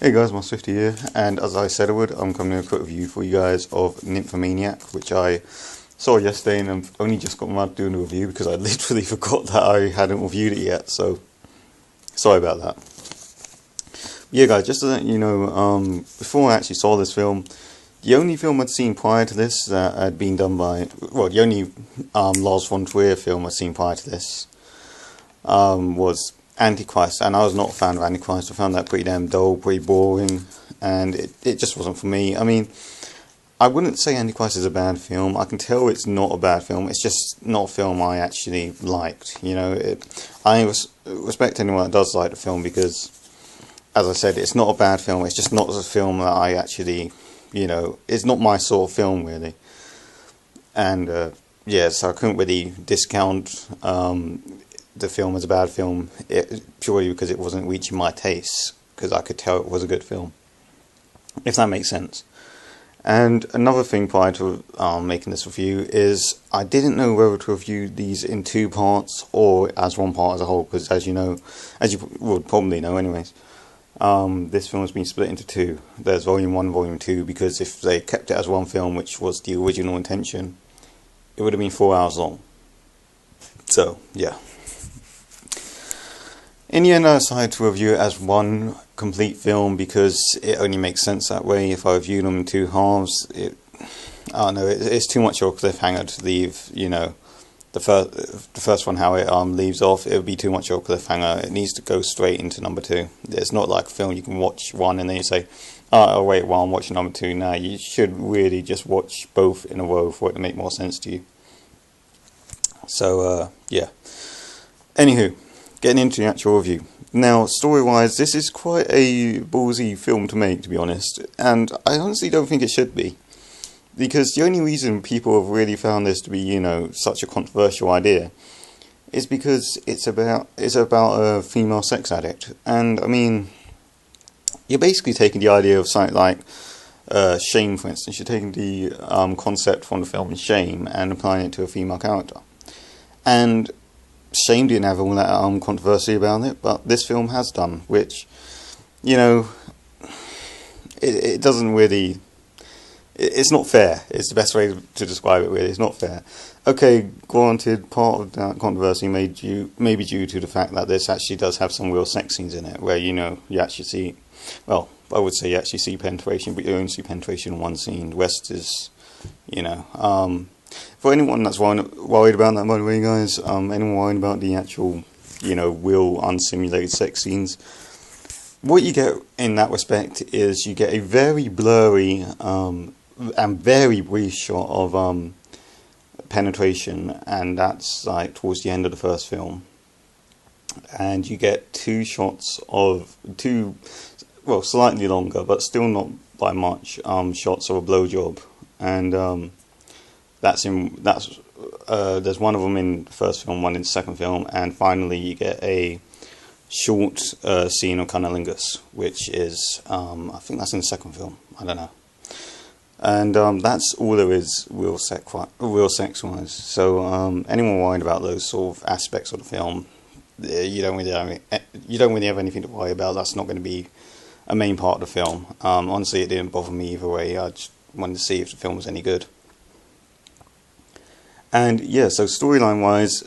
Hey guys, Master50 here, and as I said I would, I'm coming to a quick review for you guys of Nymphomaniac, which I saw yesterday and I've only just got around to doing a review because I literally forgot that I hadn't reviewed it yet, so sorry about that. Yeah guys, just to let you know, before I actually saw this film, the only film I'd seen prior to this that had been done by, well, the only Lars von Trier film I'd seen prior to this was Antichrist, and I was not a fan of Antichrist. I found that pretty damn dull, pretty boring, and it just wasn't for me. I mean, I wouldn't say Antichrist is a bad film. I can tell it's not a bad film. It's just not a film I actually liked. You know, I respect anyone that does like the film because, as I said, it's not a bad film. It's just not a film that I actually, you know, it's not my sort of film really. And yeah, so I couldn't really discount the film as a bad film purely because it wasn't reaching my taste, because I could tell it was a good film, if that makes sense. And another thing prior to making this review is I didn't know whether to review these in two parts or as one part as a whole, because as you know, as you would probably know anyways, this film has been split into two. There's volume 1 and volume 2, because if they kept it as one film, which was the original intention, it would have been 4 hours long. So yeah. In the end, I decided to review it as one complete film because it only makes sense that way. If I review them in two halves, I don't know, it's too much of a cliffhanger to leave, you know, the first one how it leaves off. It would be too much of a cliffhanger. It needs to go straight into number 2. It's not like a film you can watch one and then you say, oh wait, while I'm watching number 2 now. You should really just watch both in a row for it to make more sense to you. So yeah. Anywho, getting into the actual review. Now, story-wise, this is quite a ballsy film to make, to be honest, and I honestly don't think it should be. Because the only reason people have really found this to be, you know, such a controversial idea is because it's about a female sex addict. And, I mean, you're basically taking the idea of something like Shame, for instance. You're taking the concept from the film Shame and applying it to a female character. And Shame didn't have all that controversy about it, but this film has done, which, you know, it doesn't really, it's not fair. It's the best way to describe it, really. It's not fair. Okay, granted, part of that controversy may be due to the fact that this actually does have some real sex scenes in it, where, you know, you actually see, well, I would say you actually see penetration, but you only see penetration in one scene. The rest is, you know, for anyone that's worried about that, by the way, guys, anyone worried about the actual, you know, real unsimulated sex scenes, what you get in that respect is you get a very blurry and very brief shot of penetration, and that's like towards the end of the first film. And you get two shots of well, slightly longer, but still not by much, shots of a blowjob, and there's one of them in the first film, one in the second film, and finally you get a short scene of cunnilingus, which is, I think that's in the second film, I don't know. And that's all there is real sex-wise. So anyone worried about those sort of aspects of the film, you don't really have anything to worry about. That's not going to be a main part of the film. Honestly, it didn't bother me either way. I just wanted to see if the film was any good. And yeah, so storyline wise,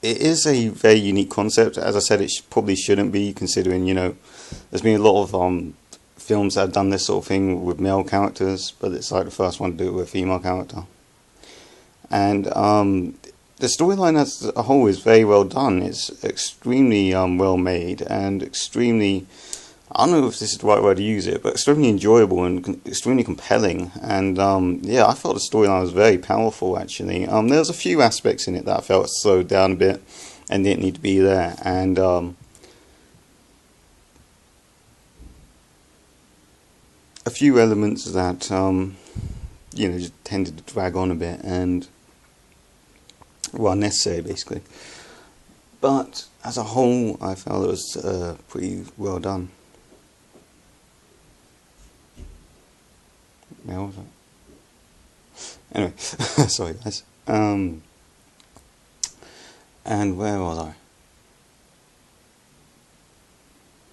it is a very unique concept. As I said, it probably shouldn't be, considering, you know, there's been a lot of films that have done this sort of thing with male characters, but it's like the first one to do it with a female character. And the storyline as a whole is very well done. It's extremely well made and extremely, I don't know if this is the right word to use it, but extremely enjoyable and extremely compelling. And yeah, I felt the storyline was very powerful, actually. There's a few aspects in it that I felt slowed down a bit and didn't need to be there. And a few elements that, you know, just tended to drag on a bit and were unnecessary, basically. But as a whole, I felt it was pretty well done. Yeah, what was that? Anyway, sorry guys. And where was I?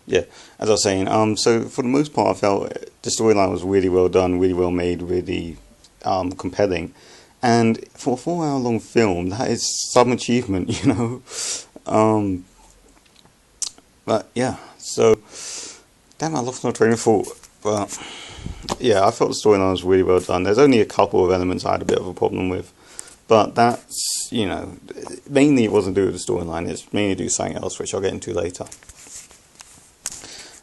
yeah, as I was saying, so for the most part, I felt the storyline was really well done, really well made, really compelling. And for a 4 hour long film, that is some achievement, you know. Um, but yeah, so damn, I lost my train of thought. But yeah, I felt the storyline was really well done. There's only a couple of elements I had a bit of a problem with, but that's, you know, mainly it wasn't due to the storyline. It's mainly due to something else, which I'll get into later.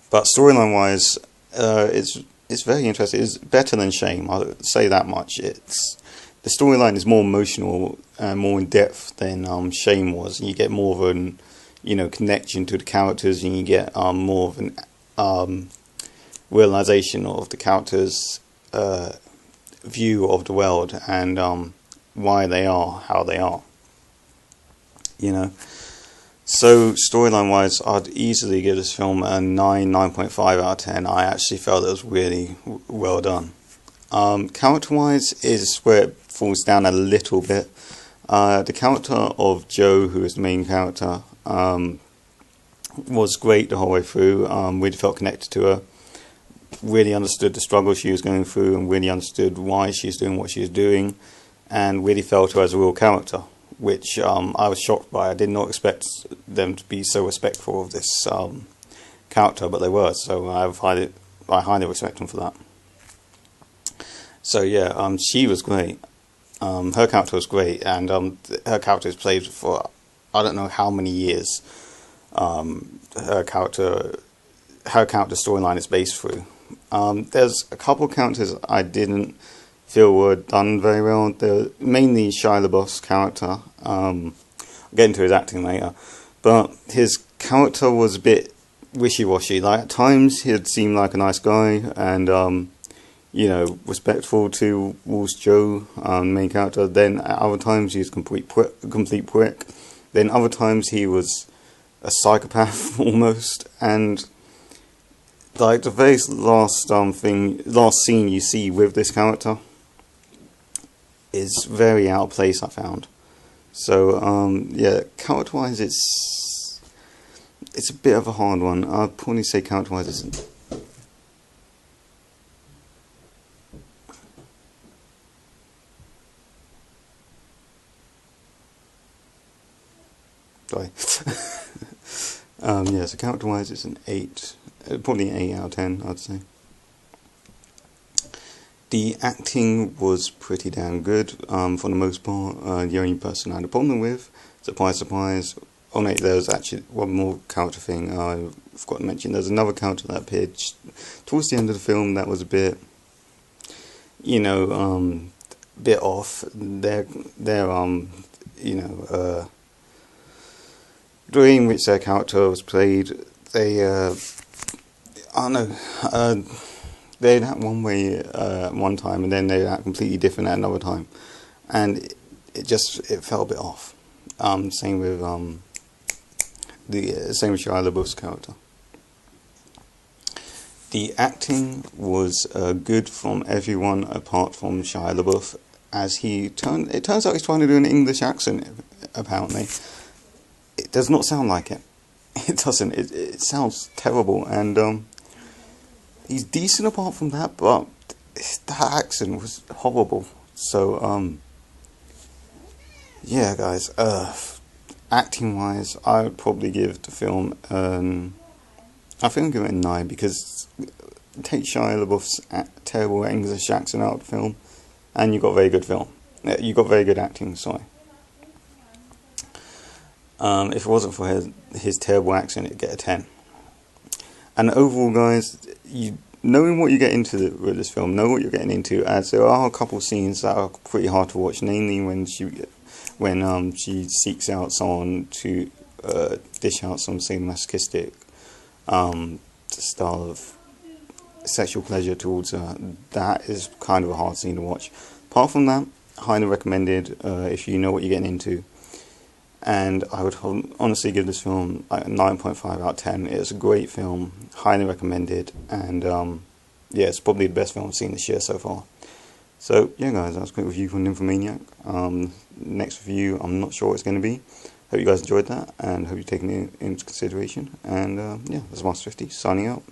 But storyline wise, it's very interesting. It's better than Shame. I'll say that much. It's the storyline is more emotional and more in depth than Shame was. You get more of an, you know, connection to the characters, and you get more of an realization of the characters' view of the world and why they are how they are. You know. So storyline wise, I'd easily give this film a 9.5 out of 10. I actually felt it was really well done. Character wise is where it falls down a little bit. The character of Jo, who is the main character, was great the whole way through. Really felt connected to her. Really understood the struggle she was going through, and really understood why she's doing what she's doing, and really felt her as a real character, which I was shocked by. I did not expect them to be so respectful of this character, but they were, so I highly respect them for that. So yeah, she was great. Her character was great, and her character is played for I don't know how many years. Her character storyline is based through. There's a couple of characters I didn't feel were done very well. They're mainly Shia LaBeouf's character. I'll get into his acting later, but his character was a bit wishy-washy. Like at times he'd seem like a nice guy and you know, respectful towards Jo, main character. Then at other times he was complete prick. Then other times he was a psychopath almost. And like the very last scene you see with this character is very out of place, I found. So yeah, character wise it's a bit of a hard one. I'd probably say character wise it's sorry. Yeah, so character wise it's an 8, probably an 8 out of 10 I'd say. The acting was pretty damn good for the most part. The only person I had a problem with, surprise surprise, oh no, there's actually one more character thing I forgot to mention. There's another character that appeared towards the end of the film that was a bit, you know, bit off. They're you know, the way in which their character was played, they, I don't know, they'd act one way one time, and then they'd act completely different at another time, and it felt a bit off. Same with same with Shia LaBeouf's character. The acting was good from everyone apart from Shia LaBeouf, as it turns out he's trying to do an English accent, apparently. It does not sound like it. It doesn't. It sounds terrible, and he's decent apart from that, but that accent was horrible. So yeah, guys. Acting wise, I would probably give the film I think I'll give it a 9, because take Shia LaBeouf's terrible English accent out of the film, and you got very good film. You got very good acting. Sorry. If it wasn't for his terrible accent, it'd get a 10. And overall, guys, knowing what you get into with this film, know what you're getting into, as there are a couple of scenes that are pretty hard to watch, namely when she seeks out someone to dish out some masochistic style of sexual pleasure towards her. That is kind of a hard scene to watch. Apart from that, highly recommended if you know what you're getting into. And I would honestly give this film like a 9.5 out of 10. It's a great film, highly recommended, and yeah, it's probably the best film I've seen this year so far. So yeah, guys, that was a quick review from Nymphomaniac. Next review, I'm not sure what it's going to be. Hope you guys enjoyed that, and hope you've taken it into consideration. And yeah, this is Master 50 signing out.